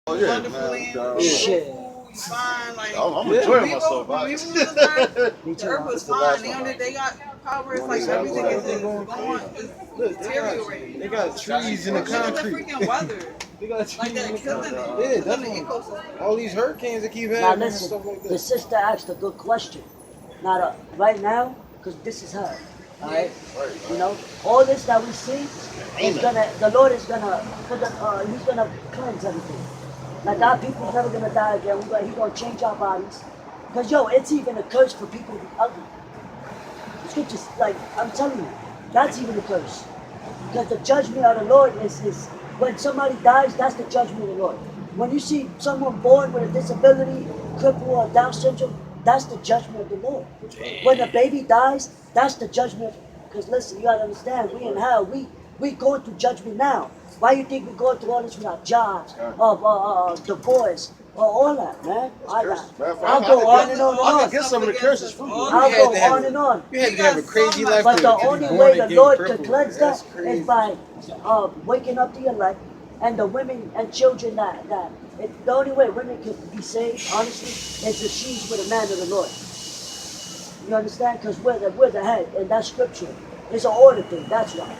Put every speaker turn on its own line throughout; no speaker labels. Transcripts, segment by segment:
Oh yeah,
wonderfully
man.
Shit.
fine. Like
I'm enjoying myself.
when we
Right?
was on this earth,
Me
the
too.
earth was
This the last
fine.
one,
Now
right?
that they got power, it's
When
like
they got
everything is
everything
just
going
going,
crazy.
is
Look,
deteriorating.
they got trees in the
Look at the
concrete.
freaking weather.
They got trees
Like
in
they're
the
killing
concrete.
it.
Yeah,
Killing
that's
the
what
ecosystem.
all these hurricanes that keep
Now
happening and
listen,
stuff like
the
that.
sister asked a good question. Now, right now, because this is her, all right? You know, all this that we see is the Lord is gonna, He's gonna cleanse everything. Like our people's never gonna die again. He's gonna change our bodies. Because yo, it's even a curse for people to be ugly. The scriptures, like I'm telling you, that's even a curse. Because the judgment of the Lord is when somebody dies, that's the judgment of the Lord. When you see someone born with a disability, cripple or Down syndrome, that's the judgment of the Lord. When a baby dies, that's the judgment. Because listen, you gotta understand, we in hell, we going through judgment now. Why you think we're going through all this without jobs, divorce, all that, man? I'll go on and on and
I
on.
can get some of the curses from you.
I'll go on and on.
You had to have a crazy life
But
to
the
be
only
born
way the
again
Lord could
crippled.
cleanse
That's
that
crazy.
is by waking up the elect and the women and children the only way women can be saved, honestly, is if she's with a man of the Lord. You understand? Because we're the head, and that's scripture. It's an order thing, that's why.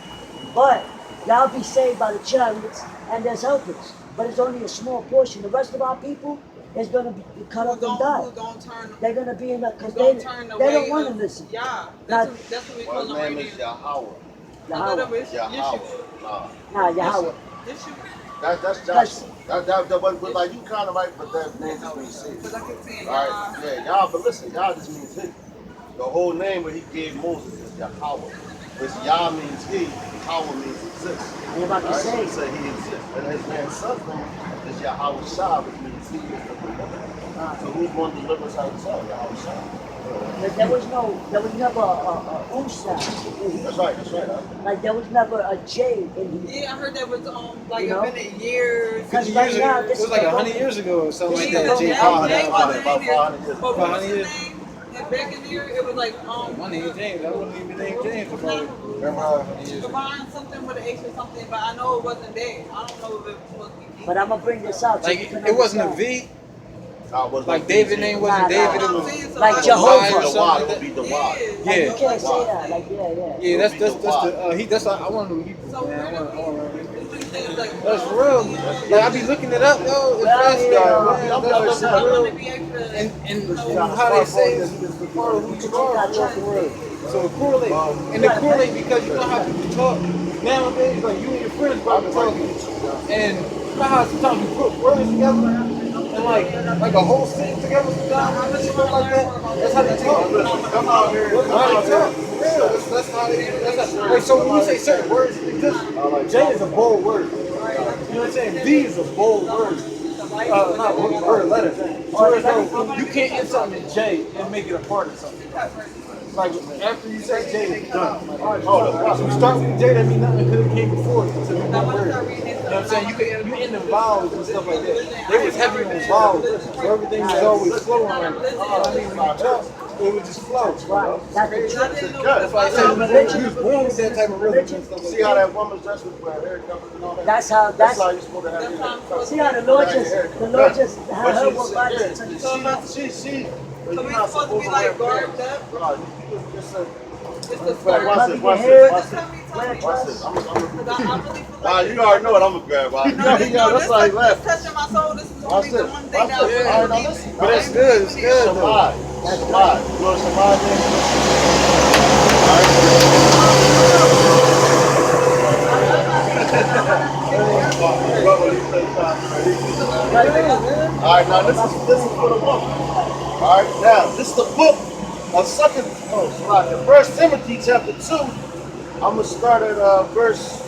But y'all be saved by the chariots, and there's helpers. But it's only a small portion. The rest of our people is going to be cut up and die.
Who don't turn,
They're going to be in the, because
who don't turn
they don't
away
want to
of-
listen.
Yeah,
Now,
that's what we
Well,
call
his
them
name
right
is
now.
Yahweh.
Yahweh.
Yahweh.
Nah, Yahweh.
Yeshua.
That's
Because
Joshua. But like you kind of right, but that name just means saved.
Because I keep saying
All right, yeah, Yah. But listen, Yah just means he. The whole name that he gave Moses is Yahweh. Which Yah means he, Yahweh means exist.
I'm about to
All right, so
say,
he said he exists. And his man's son's name is Yahweh Shah, which means he is the deliverer. So who's going to deliver us out of hell? Yahweh Shah.
there was never a Usa in
That's
Hebrew.
right, that's right. Huh?
Like there was never a J in Hebrew.
Yeah, I heard that was like
You know?
it's been years.
'Cause
50
right
years
now,
ago,
this
it was
is
like
the
100
moment.
years ago or something like
Yeah,
that.
the
Jay
J
Paul
J
had
wasn't
about
in there.
500 years.
But what was
500
his
years.
name? And back in there, it was like
One named James. That wasn't even named James. Probably.
Remember
100 years ago.
Divine something with an H or something, but I know it wasn't there. I don't know if it was supposed to be.
But I'm gonna bring this out so you
Like
can
it wasn't a
understand.
V.
was
Like David's name wasn't
Nah,
David.
nah.
It
I'm
was
saying so
Like
I-
Jehovah.
or something like
It would
that.
be the Y.
Like you
Yeah.
can't say that. Like yeah.
Yeah, that's
It'll
that's
be
that's
the
the he that's I want to Hebrew
So
man.
where
I want to remember.
do we think like
That's for real. Like I be looking it up, yo. It's
Well,
fascinating,
yeah,
man. That's
I
real.
want to be able to
And how they say it's part of who you are for real. So it correlate. And it correlate because you know how people talk nowadays, like you and your friends probably talking. And you know how sometimes you put words together and like a whole sentence together sometimes and stuff like that. That's how they talk.
Come out here.
That's how they talk. For real. That's how they like so when we say certain words exist, J is a bold word. You know what I'm saying? V is a bold word. Not word letter. So it's like you can't end something in J and make it a part of something. Like after you say J, it's done. Like, all right, so you start with J, that means nothing could have came before it to be one word. You know what I'm saying? You end in vowels and stuff like that. They was heavy on vowels, so everything was always flowing. Like, when you talk, it would just flow.
Right. That's the truth.
That's why I said you was born with that type of rhythm and stuff like
See how that woman's dressed with her hair covered and all that?
That's how
That's how you're supposed to have your
see how the Lord just had her walk by this and
She.
So we supposed to be like garbed up.
No, you just said.
It's the
Watch
skirt.
this, watch
hair.
this, watch
Just
this.
tell me,
Watch this. I'm
Because I really feel
Wow,
like
you already know what I'm gonna grab. Wow.
No,
That's how he
this
left.
touching my soul. This is
Watch
only the
this.
one thing
Watch
that
this.
I
All right, now
really
listen.
But it's good, it's good though.
Shabbat. Shabbat. You know what Shabbat is? All right, now this is for the woman. All right, now this is the book of First Timothy chapter 2. I'm gonna start at verse.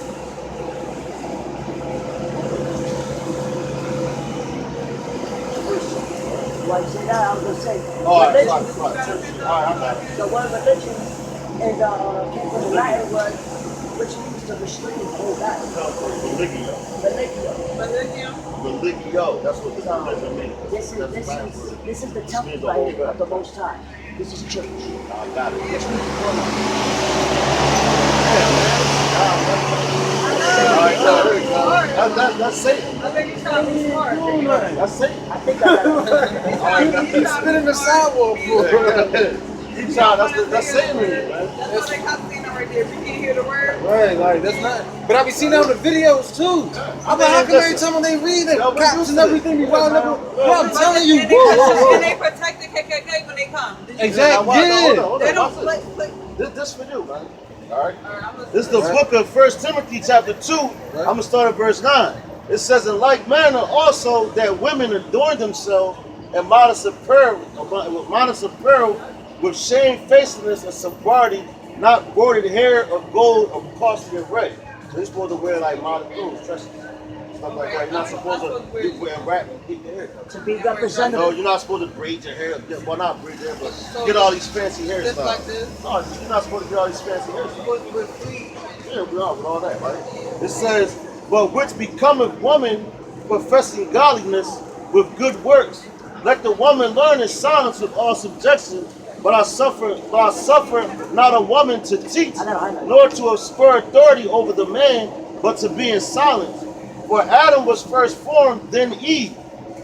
Why you say that? I was gonna say
All right,
religion.
sorry. All right, I got it.
The word religion is came from the Latin word which means to restrain or hold back.
Religio.
Religio.
Religio. That's what the religion means.
This is the temple right here of the Most High. This is church.
I got it.
Which means to hold on.
All right, there we go. That's Satan.
think he's trying to be smart.
That's it.
I think I
He's spinning the sidewalk for
That's Satan, man.
That's what they Constantine right there. If you can't hear the word.
Right, like that's not. But I be seeing that on the videos too. I'm like, how come every time they read it, cops and everything be wilding up? Bro, I'm telling you,
And they protect the KKK when they come.
exactly. Yeah.
They don't play.
This for you, man. All right.
I'm
This is the book of 1 Timothy chapter 2. I'm going to start at verse 9. It says, in like manner also that women adorn themselves in modest apparel, with shamefacedness and sobriety, not broidered hair or gold or costly array. So you're supposed to wear like modest clothes, dresses, stuff like that. You're not supposed to wear wrap and keep your hair.
to be representative.
No, you're not supposed to braid your hair. Well, not braid your hair, but get all these fancy
just like
hairstyles.
this.
No, you're not supposed to get all these fancy hairstyles.
With free.
Yeah, with all that, right? It says, but which becometh woman professing godliness with good works. Let the woman learn in silence with all subjection, but I suffer not a woman to teach, nor to spur authority over the man, but to be in silence. For Adam was first formed, then Eve.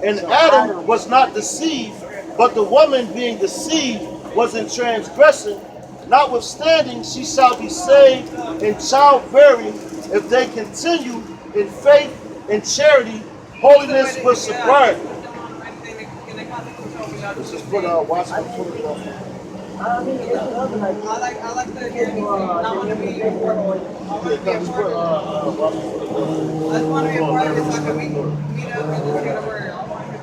And Adam was not deceived, but the woman being deceived was in transgression. Notwithstanding, she shall be saved in childbearing if they continue in faith, in charity, holiness with sobriety. This is for watchman.
I mean, it's another like.
I like the hearing. I want to be a part of it. I want to be a part of it. I just want to be a part of it so I can meet up and just get a word. I want to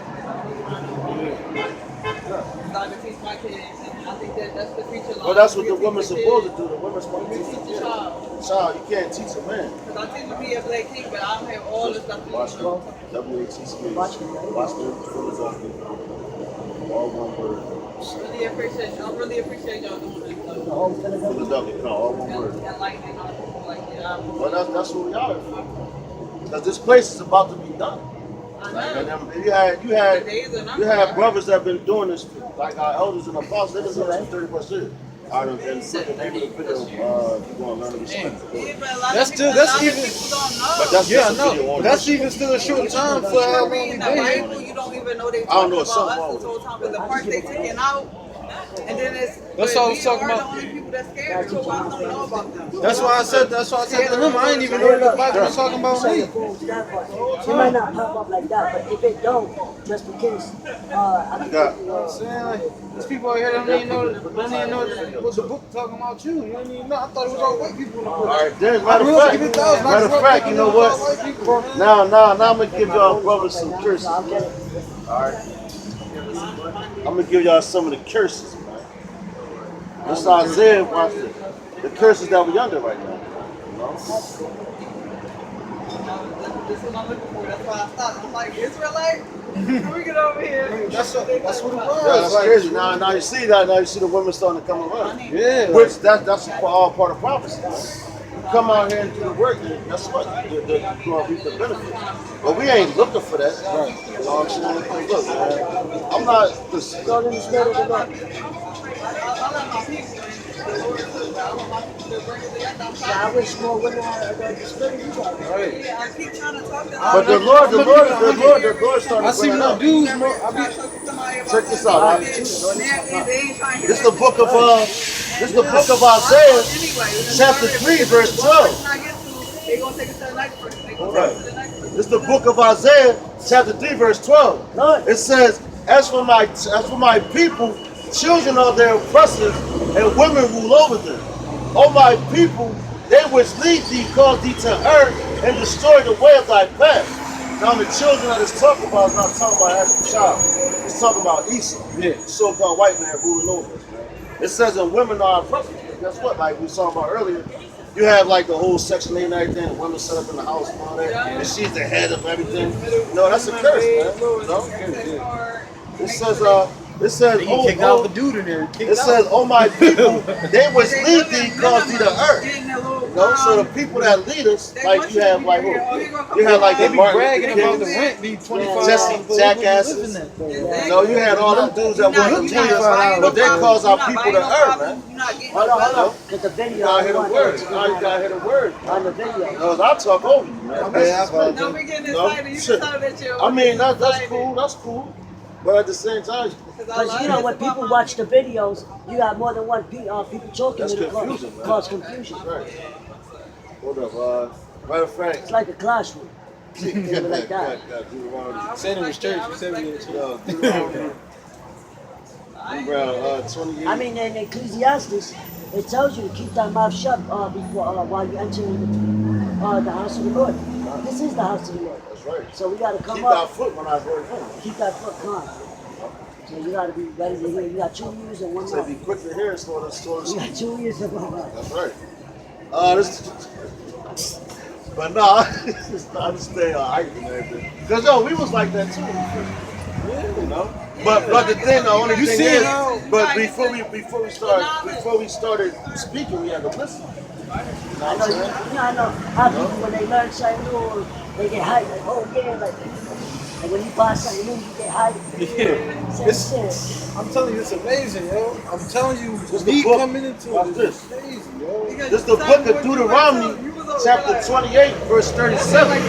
so I can teach my kids. And I think that's the future.
Well, that's what the woman's supposed to do. The woman's supposed to teach the
child.
Child, you can't teach a man.
Because I tend to be a black king, but I don't have all the stuff.
Watchman, W-A-T-C-H. Watchman, Philadelphia. All one word.
I really appreciate y'all doing this.
Philadelphia, no, all one word.
And lightning on people like that.
Well, that's what we are for. Because this place is about to be done.
I know.
And then you had brothers that have been doing this, like our elders and apostles, they've been doing this for 30 plus years. I done been putting the name of the video, you're going to learn to respect.
Yeah, but a lot
That's
of
still-
people,
that's even-
people don't know.
But that's
Yeah,
just a
no,
video on
that's
this.
even still a short time for how long we
reading the
been here.
Bible, you don't even know they
I don't know,
talking
it's something
about
wrong
us
with
this whole time, but the part they taking out, and then it's
That's
but
all I was
we
talking
are
about.
the only people that scared because I don't know about them.
That's why I said to him, I ain't even know what the Bible was talking about
Say
me.
the fools that part. It might not pop up like that, but if it don't, just in case, I think
I'm saying, like, there's people out here that don't even know what the book talking about you. You don't even know. I thought it was all white people in the book.
All right, then,
I grew up giving thousands.
matter of fact, you know what? Now I'm going to give y'all brothers some curses.
I'll get it.
All right. I'm going to give y'all some of the curses, man. This is Isaiah, watch this. The curses that we're under right now. You know?
This is what I'm looking for. That's why I stopped. I'm like, Israelite? Can we get over here?
That's what it was.
Yeah, that's crazy. Now you see that. Now you see the women starting to come around.
Yeah.
Which that's all part of prophecy. You come out here and do the work, and guess what? You're going to reap the benefits. But we ain't looking for that. Right. You know what I'm saying? Look, man, I'm not the
God in the spirit of the Lord.
I love my people. The Lord too. I want my people to bring it together. I'm
Yeah, I wish more women had the spirit of God.
Right.
I keep trying to talk to them.
But the Lord starting
I
to
see
bring it
no
out.
dudes more.
Check this out. This is the book of Isaiah, chapter 3, verse 12.
They're gonna take us to the next verse.
This is the book of Isaiah, chapter 3, verse 12. It says, as for my people, children are their oppressors, and women rule over them. O my people, they which lead thee cause thee to err, and destroy the way of thy path. Now the children that it's talking about is not talking about as a child. It's talking about Esau, the so-called white man ruling over us, man. It says that women are oppressors. Guess what? Like we were talking about earlier, you have like the whole Section 8 and everything, the women set up in the house and all that, and she's the head of everything. No, that's a curse, man. No? It says,
the dude in there.
it says, oh my people, they which lead thee cause thee to earth. No, so the people that lead us, like you have like who? You had like
They
the
be
Martin
bragging
Luther
about the
King,
rent be $25.
Jesse
but
jackasses.
we live in that though.
Yeah.
No, you had all them dudes that wanted to lead us, but they cause our people to err, man.
Hold on. Because the
You
video,
gotta
I
hit a
want
word.
to
Now you gotta hit a word.
on the video.
Because I talk over you, man. That's
Don't be getting excited. You
shit.
can tell that you're
I mean, that's
excited.
cool. That's cool. But at the same time,
Because you know, when people watch the videos, you have more than one people talking.
that's
It'll
confusing, man.
cause confusion.
Right. Hold up, Brother Frank.
It's like a classroom. Like that.
Said it was church. You said we in church.
Yo, Deuteronomy. Bro, 28.
I mean, in Ecclesiastes, it tells you to keep thy mouth shut before while you enter the house of the Lord. This is the house of the Lord.
That's right.
So we got to come
Keep
up.
our foot when I go home.
Keep that foot calm. So you got to be ready to hear. You got 2 years and 1
Say be
month.
quick to hear and slow to
You
speak.
got 2 years and 1 month.
That's right. But no, I just stay alright, man. Because yo, we was like that too. You know. But the thing, the only
You
thing
see
is,
how-
but before we started speaking, we had to listen.
I know how people, when they learn something new, they get hyped. Like, oh yeah, like, and when you buy something new, you get hyped.
Yeah.
Same shit.
I'm telling you, it's amazing, yo. I'm telling you,
This the
me
book.
coming into
Watch
it
this.
is crazy, yo.
This is the book of Deuteronomy, chapter 28, verse 37.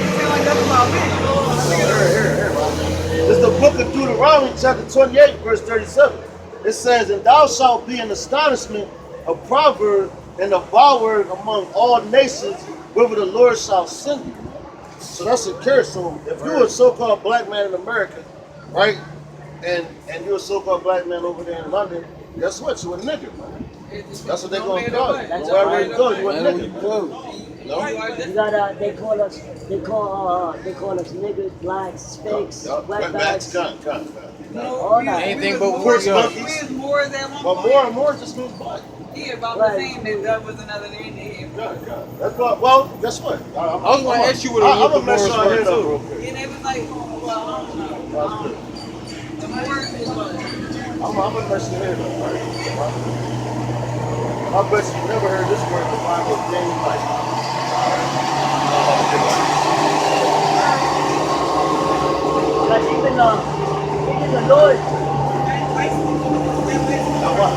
This is the book of Deuteronomy, chapter 28, verse 37. It says, and thou shalt be an astonishment, a proverb, and a byword among all nations, whither the Lord shall send you. So that's a curse. So if you're a so-called black man in America, right, and you're a so-called black man over there in London, guess what? You're a nigger, man. That's what they're going to call you. Wherever you go, you're a nigger. No?
You gotta, they call us niggas, blacks, fakes, wetbacks. All that.
Anything but
Horse
war,
monkeys.
More than one
But
point.
more and more just means black.
Yeah, about the same that that was another name they gave.
That's what, well, guess what?
I was going to ask you what a
I'm
little
gonna mess
more
y'all head up real
too.
quick.
And they was like, well, I don't know. The more is what?
I'm gonna mess your head up, right? I bet you never heard this word in the Bible, James like.
But even the Lord,
Now what?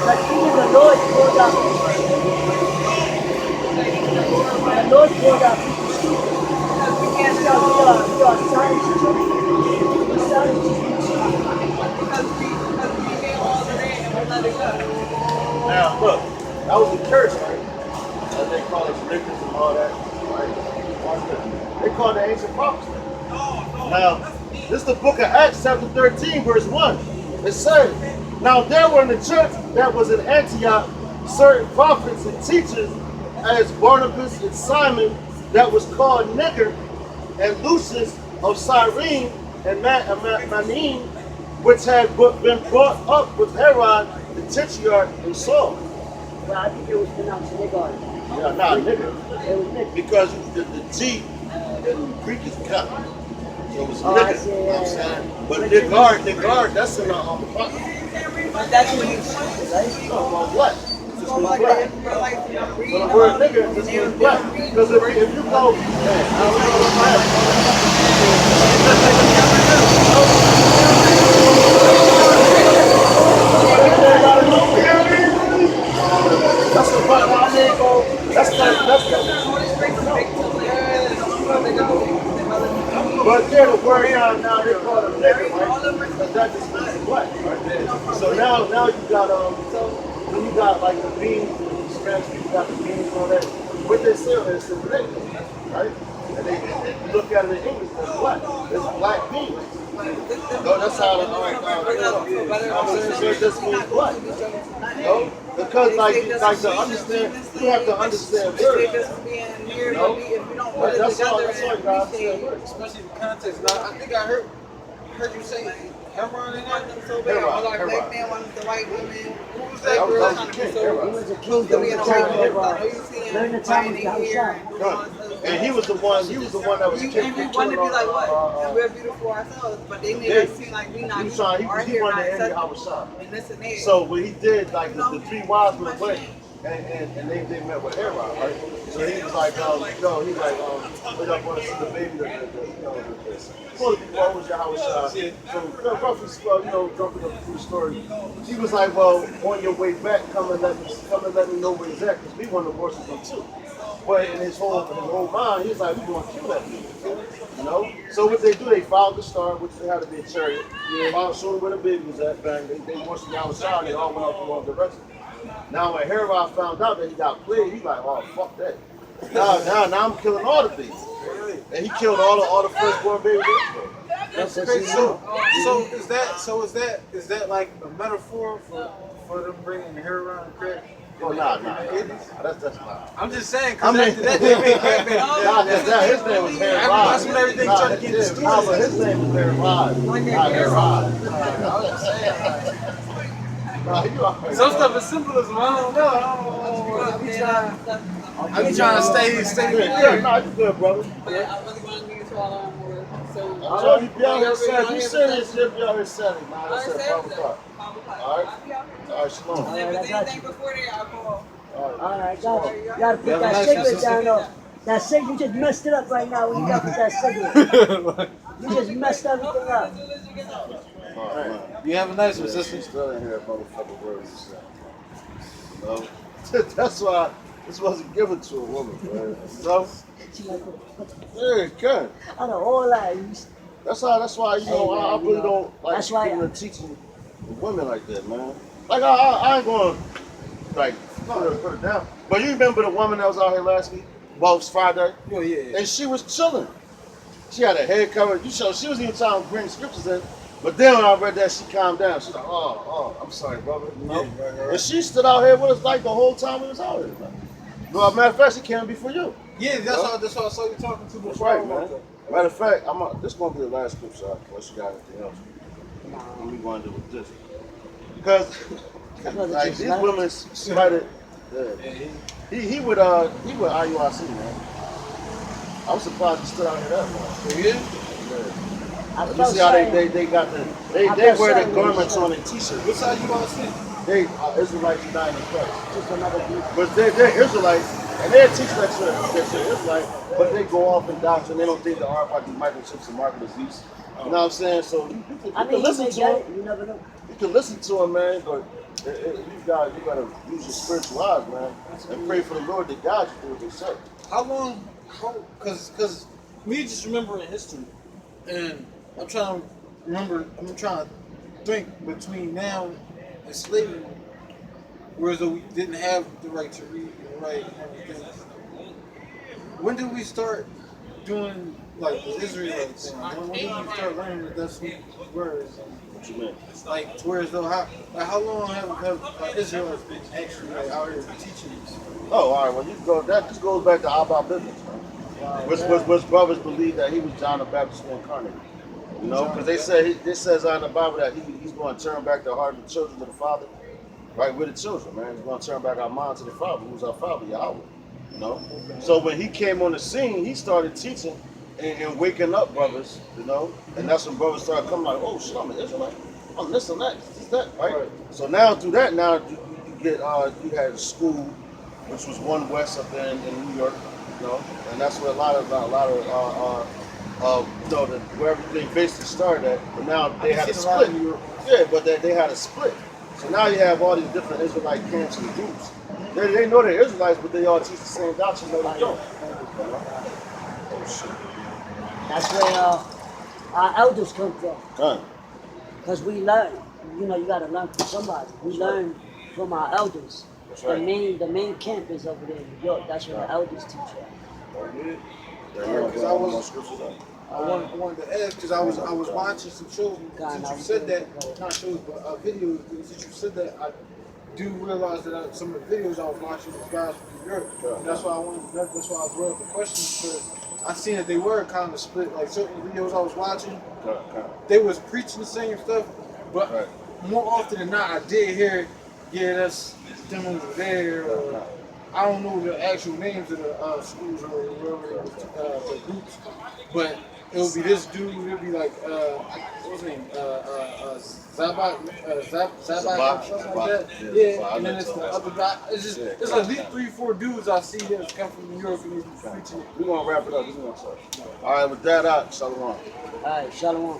but even the Lord pulled out. The Lord pulled out people stupid. That's how we are science children. We're science children.
Because we gave all the rain and we let it go.
Now look, that was a curse, right? As they call us riches and all that, right? Watch this. They call it the ancient prophets. Now, this is the book of Acts, chapter 13, verse 1. It says, now there were in the church that was in Antioch certain prophets and teachers, as Barnabas and Simon, that was called Niger, and Lucius of Cyrene, and Manaen, which had been brought up with Herod the Tetrarch and Saul.
Well, I think it was pronounced nigger.
Yeah, nah, nigger.
It was nigger.
Because the G in Greek is cut. So it was
Oh, I
nigger,
see,
you know what I'm
yeah,
saying?
yeah.
But Nigard, that's in the
But that's what you
Right?
black. Just means
like
black. So the word nigger just means black. Because if you go, that's the black. But yeah, the word now they call it nigger, right? Because that just means black, right? So now you got when you got like the beans, the Spanish people got the beans and all that. What they say is the nigger, right? And they look at it in English as black. It's black beans. No, that's how it just means black. No? Because like to understand, you have to understand words. No? That's all you gotta understand words.
Especially the context. Now, I think I heard you say Hebron in that.
So bad. All our black man wanted the white woman. Who was
That
that
was
girl
the
trying to
king,
be so
Herod.
He was a king
close to
during
being
the
a white
time
woman?
of
You see him
during the time of
buying
Yahushua.
hair.
And he was the one that was
And
killing
we want to be like what? And we're beautiful ourselves, but they made us seem like we not
he
beautiful. Our
wanted
hair
to
not
end
acceptable.
Yahushua.
And this and that.
So what he did, like the three wise went away, and they met with Herod, right? So he was like, he's like, we don't want to see the baby, what was your house? So roughly, jumping up through the story, he was like, well, on your way back, come and let me know where he's at, because we want to worship him too. But in his whole mind, he's like, we're going to kill that dude. So what they do, they followed the star, which they had to be a chariot. Showed where the baby was at, bang. They worshiped the outside, they all went off the wrong direction. Now when Herod found out that he got plagued, he's like, oh, fuck that. Now I'm killing all the babies. And he killed all the firstborn babies.
That's crazy. So is that like a metaphor for them bringing Herod and crack?
Oh, nah. That's not.
I'm just saying, because after that, they made
his name was Herod.
That's when everything started getting distorted.
But his name was Herod. Not Herod.
Some stuff is symbolism. I don't know. I be trying to stay
Yeah, nah, you good, brother.
But I really want to get to all on more. So
I told you, be out here Saturday. You serious? You'll be out here Saturday. Nah, that's at 5 o'clock. All right? All right, shalom.
if there's anything before there, I'll call.
All right, got you. You gotta put that cigarette down though. That cigarette, you just messed it up right now when you got with that cigarette. You just messed everything up.
All right, man.
You have a nice one, sister.
Still in here, motherfucking words. That's why this wasn't given to a woman, man. Yeah, good.
I know all that.
That's why I really don't like
That's why
people teaching women like that, man. Like I ain't gonna like put it down. But you remember the woman that was out here last week? Well, it was Friday.
Oh yeah.
And she was chilling. She had her head covered. She was even trying to bring scriptures in. But then when I read that, she calmed down. She's like, oh, I'm sorry, brother. Right. And she stood out here with us like the whole time we was out here. Well, matter of fact, she came before you.
Yeah, that's why I saw you talking to
That's
before.
right, man. Matter of fact, this is going to be the last clip shot, unless you got anything else. What we going to do with this? Because like, these women started, he would IUIC, man. I was surprised he stood out here that much.
Yeah?
You see how they got they wear the garments on their t-shirts.
What side you want to see?
They Israelites united in Christ.
Just another group.
But they're Israelites, and they're teaching that shit Israelite, but they go off in doctrine. They don't think the RFID microchips and market is use. You know what I'm saying? So you can listen to them.
You never know.
You can listen to them, man, but you got to use your spiritual eyes, man, and pray for the Lord to guide you through what they say.
How long? Because we just remember in history, and I'm trying to think between now and slavery, whereas though we didn't have the right to read and write and everything. When did we start doing like the Israelite thing? When did we start learning that that's what words?
What you mean?
Like, whereas though, how long have Israelites been actually like out here teaching this?
Oh, all right. Well, you go. That just goes back to about business, man. Which brothers believe that he was John the Baptist incarnated. You know, because they says in the Bible that he's going to turn back the heart of the children to the Father. Right, with the children, man. He's going to turn back our mind to the Father, who's our Father, Yahweh. You know? So when he came on the scene, he started teaching and waking up brothers, you know? And that's when brothers started coming like, oh, shit, I'm an Israelite. I'm this and that, this, that, right? So now through that, you had a school, which was One West up there in New York, you know? And that's where a lot of where everything basically started at. But now they had a split. Yeah, but they had a split. So now you have all these different Israelite camps and groups. They know they're Israelites, but they all teach the same doctrine. No, they don't. Oh shit.
That's where our elders come from. Because we learn. You know, you got to learn from somebody. We learn from our elders.
That's right.
The main camp is over there in New York. That's where the elders teach at.
Because I wanted to ask, because I was watching some shows, since you said that, not shows, but videos, since you said that, I do realize that some of the videos I was watching was guys from New York, and that's why I was brought up the questions, because I seen that they were kind of split, like certain videos I was watching, they was preaching the same stuff, but more often than not, I did hear, yeah, that's them over there, or I don't know the actual names of the schools or whatever the groups, but it'll be this dude. It'll be like what's his name? Zabat, something like that. Yeah, and then it's the other guy. It's just it's at least 3-4 dudes I see that's come from New York and they be preaching.
We're gonna wrap it up. All right, with that out, shalom.
All right, shalom.